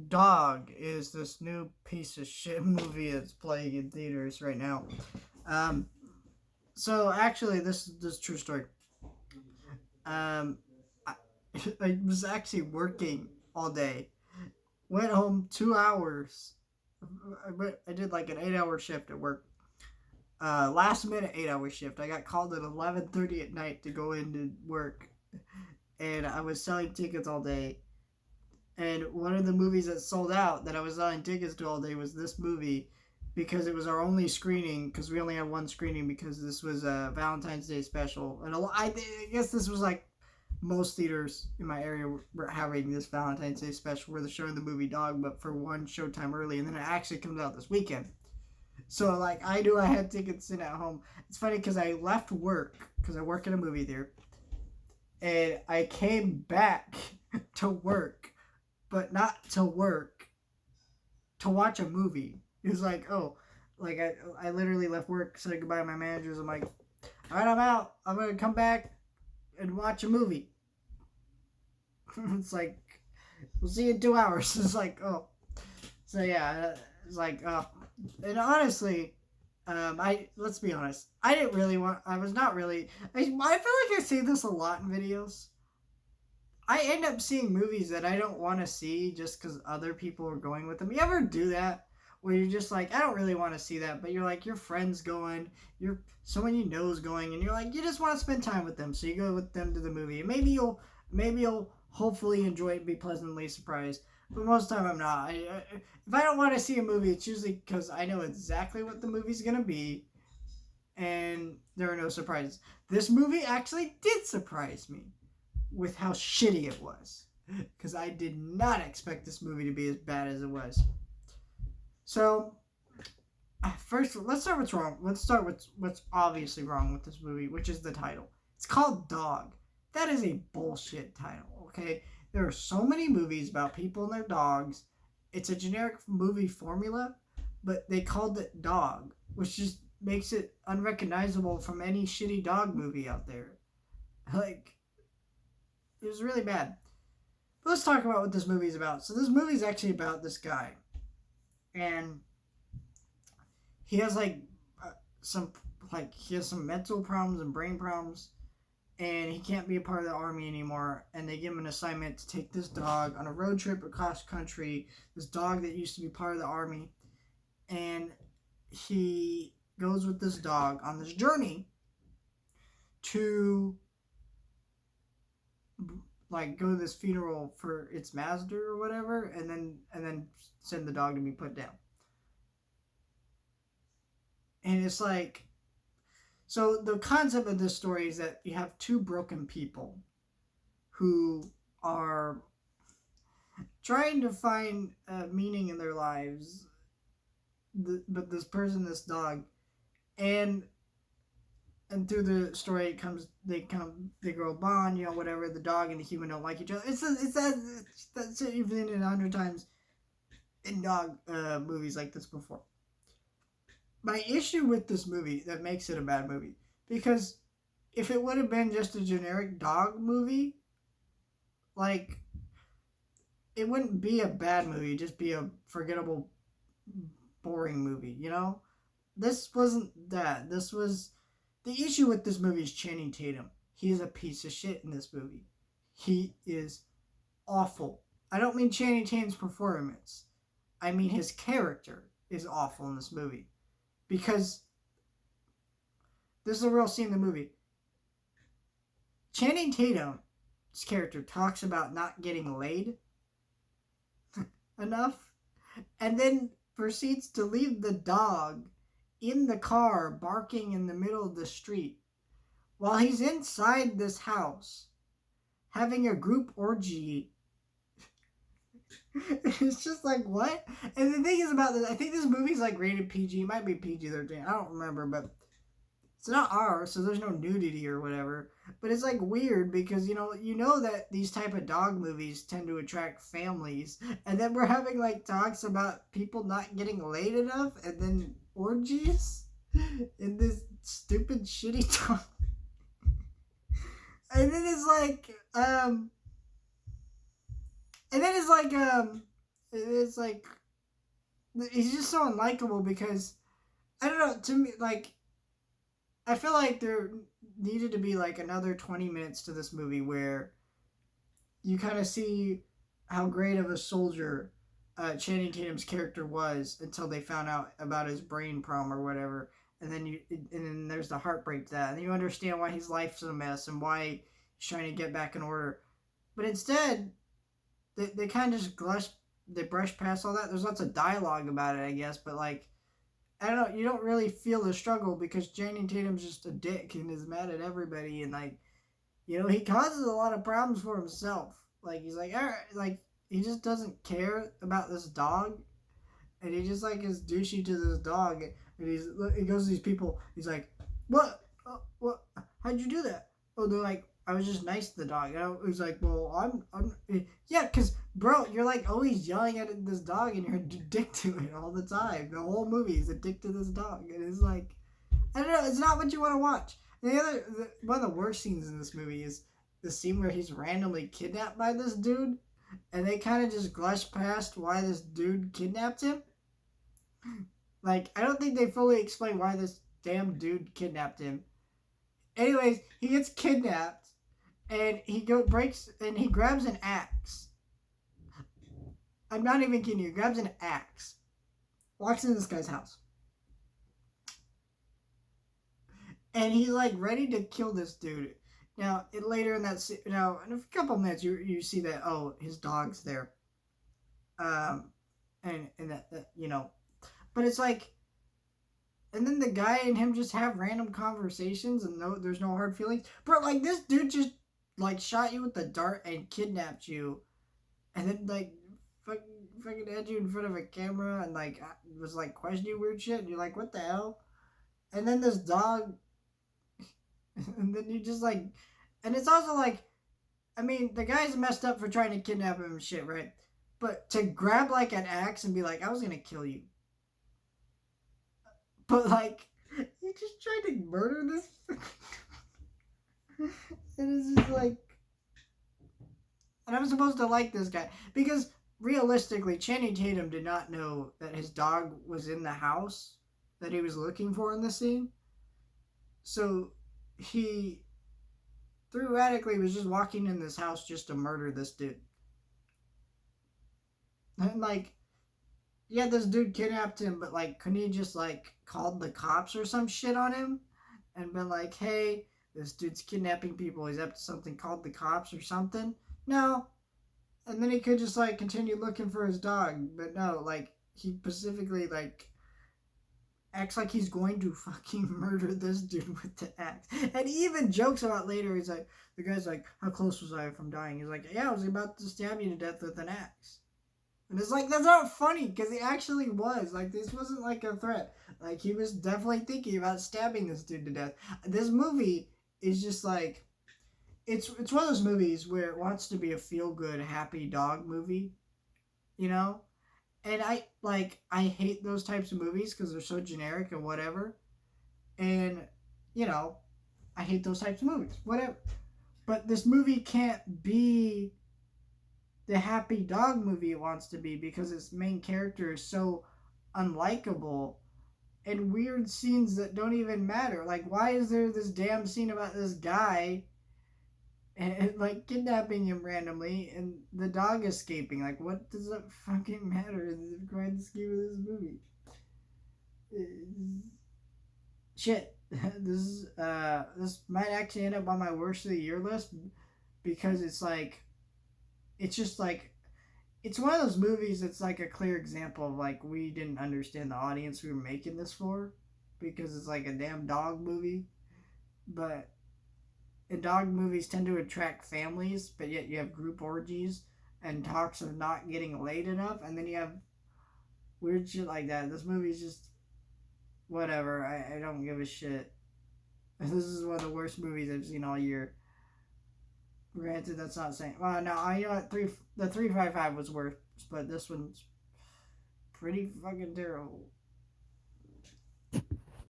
Dog is this new piece of shit movie that's playing in theaters right now. Um, so actually, this is a true story. Um, I, I was actually working all day. Went home 2 hours. I did like an 8 hour shift at work. Last minute 8 hour shift. I got called at 11:30 at night to go into work, and I was selling tickets all day. And one of the movies that sold out that I was selling tickets to all day was this movie because it was our only screening because we only had one screening because this was a Valentine's Day special. And I guess this was like most theaters in my area were having this Valentine's Day special where they're showing the movie Dog, but for one showtime early, and then it actually comes out this weekend. So like I knew I had tickets sitting at home. It's funny because I left work because I work in a movie theater, and I came back to work but not to work, to watch a movie. He was like, oh, like I literally left work, said goodbye to my managers. I'm like, all right, I'm out. I'm gonna come back and watch a movie. It's like, we'll see you in 2 hours. It's like, oh, so yeah, it's like, oh, and honestly, I let's be honest, I didn't really want. I was not really. I feel like I say this a lot in videos. I end up seeing movies that I don't want to see just because other people are going with them. You ever do that? Where you're just like, I don't really want to see that, but you're like, your friend's going, you're someone you know is going, and you're like, you just want to spend time with them, so you go with them to the movie. And maybe you'll hopefully enjoy it, and be pleasantly surprised. But most of the time, I'm not. If I don't want to see a movie, it's usually because I know exactly what the movie's gonna be, and there are no surprises. This movie actually did surprise me with how shitty it was, because I did not expect this movie to be as bad as it was. So, first, let's start what's wrong. Let's start with what's obviously wrong with this movie, which is the title. It's called Dog. That is a bullshit title, okay? There are so many movies about people and their dogs. It's a generic movie formula, but they called it Dog, which just makes it unrecognizable from any shitty dog movie out there. Like, it was really bad. But let's talk about what this movie is about. So this movie is actually about this guy, and he has like some he has some mental problems and brain problems, and he can't be a part of the army anymore. And they give him an assignment to take this dog on a road trip across country. This dog that used to be part of the army, and he goes with this dog on this journey to like go to this funeral for its master or whatever, and then send the dog to be put down. And it's like, so the concept of this story is that you have two broken people who are trying to find meaning in their lives, but this person, this dog, and through the story it comes they grow a bond, whatever. The dog and the human don't like each other. That's you've seen it 100 times in dog movies like this before. My issue with this movie that makes it a bad movie, because if it would have been just a generic dog movie, like, it wouldn't be a bad movie, it'd just be a forgettable, boring movie. This wasn't that. This was the issue with this movie is Channing Tatum. He is a piece of shit in this movie. He is awful. I don't mean Channing Tatum's performance. I mean his character is awful in this movie. Because this is a real scene in the movie. Channing Tatum's character talks about not getting laid enough, and then proceeds to leave the dog in the car barking in the middle of the street while he's inside this house having a group orgy. It's just like, what? And the thing is about this, I think this movie's like rated PG. It might be PG-13. I don't remember, but it's not R, so there's no nudity or whatever. But it's like weird because you know that these type of dog movies tend to attract families, and then we're having like talks about people not getting laid enough, and then orgies in this stupid shitty dog. And then it's like, It's like he's just so unlikable because I don't know. To me, like I feel like there needed to be like another 20 minutes to this movie where you kind of see how great of a soldier Channing Tatum's character was until they found out about his brain problem or whatever, and then there's the heartbreak to that, and you understand why his life's a mess and why he's trying to get back in order. But instead, they kind of just brush past all that. There's lots of dialogue about it, I guess, but like I don't know, you don't really feel the struggle because Channing Tatum's just a dick and is mad at everybody, and like he causes a lot of problems for himself. Like he's like, all right, like he just doesn't care about this dog, and he just like is douchey to this dog, and he goes to these people. He's like, what? What? How'd you do that? Oh, they're like, I was just nice to the dog. And I was like, well, yeah, cause bro, you're like always yelling at this dog, and you're a dick to it all the time. The whole movie is a dick to this dog, and it's like, I don't know, it's not what you want to watch. One of the worst scenes in this movie is the scene where he's randomly kidnapped by this dude, and they kind of just glush past why this dude kidnapped him. Like, I don't think they fully explain why this damn dude kidnapped him. Anyways, he gets kidnapped, and he grabs an axe. I'm not even kidding you. He grabs an axe, walks into this guy's house, and he's like ready to kill this dude. Now, later in that, in a couple minutes, you see that his dog's there, and that but it's like, and then the guy and him just have random conversations, and there's no hard feelings. But like this dude just like shot you with the dart and kidnapped you, and then like fucking had you in front of a camera and like was like questioning weird shit, and you're like, what the hell? And then this dog, and then you just like, and it's also like, I mean, the guy's messed up for trying to kidnap him and shit, right? But to grab like an axe and be like, I was gonna kill you. But like, you just tried to murder this. And it's just like, and I'm supposed to like this guy because realistically, Channing Tatum did not know that his dog was in the house that he was looking for in the scene. So he theoretically was just walking in this house just to murder this dude. And like, yeah, this dude kidnapped him, but like, couldn't he just like called the cops or some shit on him and been like, hey, this dude's kidnapping people, he's up to something, called the cops or something? No. And then he could just like continue looking for his dog, but no, like he specifically like acts like he's going to fucking murder this dude with the axe. And he even jokes about later, he's like, the guy's like, how close was I from dying? He's like, yeah, I was about to stab you to death with an axe. And it's like, that's not funny, because he actually was. Like, this wasn't like a threat. Like, he was definitely thinking about stabbing this dude to death. This movie is just like, it's one of those movies where it wants to be a feel-good, happy dog movie, you know? And I hate those types of movies because they're so generic and whatever. And, I hate those types of movies, whatever. But this movie can't be the happy dog movie it wants to be because its main character is so unlikable and weird scenes that don't even matter. Like, why is there this damn scene about this guy and like kidnapping him randomly and the dog escaping? Like, what does that fucking matter in the grand scheme of this movie? Shit. This might actually end up on my worst of the year list because it's like, it's just like, it's one of those movies that's like a clear example of like, we didn't understand the audience we were making this for because it's like a damn dog movie. But dog movies tend to attract families, but yet you have group orgies and talks of not getting laid enough, and then you have weird shit like that. This movie's just whatever. I don't give a shit. This is one of the worst movies I've seen all year. Granted, that's not saying. Well, no, I know the 355 was worse, but this one's pretty fucking terrible.